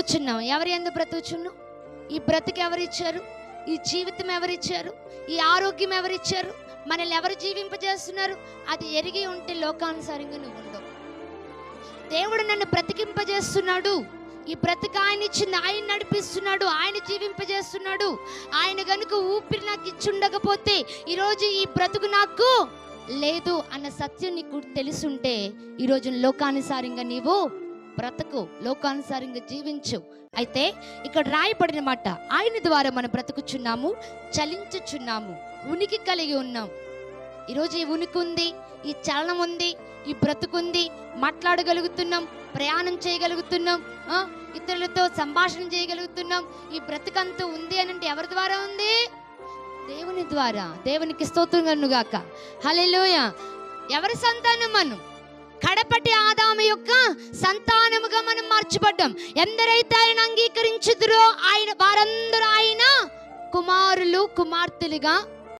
బ్రతుకుచున్నాం. ఎవరు ఎందుకు బ్రతుకుచున్నాం? ఈ బ్రతుకు ఎవరిచ్చారు? ఈ జీవితం ఎవరిచ్చారు? ఈ ఆరోగ్యం ఎవరిచ్చారు? మనల్ని ఎవరు జీవింపజేస్తున్నారు? అది ఎరిగి ఉంటే లోకానుసారంగా నువ్వు ఉండవు. దేవుడు నన్ను బ్రతికింపజేస్తున్నాడు, ఈ బ్రతుకు ఆయన ఇచ్చింది, ఆయన నడిపిస్తున్నాడు, ఆయన జీవింపజేస్తున్నాడు. ఆయన గనుక ఊపిరి నాకు ఇచ్చుండకపోతే ఈరోజు ఈ బ్రతుకు నాకు లేదు అన్న సత్యం నీకు తెలుసుంటే ఈరోజు లోకానుసారంగా నీవు బ్రతుకు, లోకానుసారంగా జీవించు. అయితే ఇక్కడ రాయబడిన మాట, ఆయన ద్వారా మనం బ్రతుకుచున్నాము, చలించుచున్నాము, ఉనికి కలిగి ఉన్నాం. ఈరోజు ఈ ఉనికి ఉంది, ఈ చలనం ఉంది, ఈ బ్రతుకుంది, మాట్లాడగలుగుతున్నాం, ప్రయాణం చేయగలుగుతున్నాం, ఇతరులతో సంభాషణ చేయగలుగుతున్నాం. ఈ బ్రతుకంతా ఉంది అని అంటే ఎవరి ద్వారా ఉంది? దేవుని ద్వారా. దేవునికి స్తోత్రం కలుగుగాక. హల్లెలూయా. ఎవరి సంతానం? మనం కడపటి ఆదాము యొక్క సంతానముగా మనం మార్చబడ్డాం. ఎందరైతే ఆయన అంగీకరించుదురో ఆయన వారందరూ ఆయన కుమారులు కుమార్తెలుగా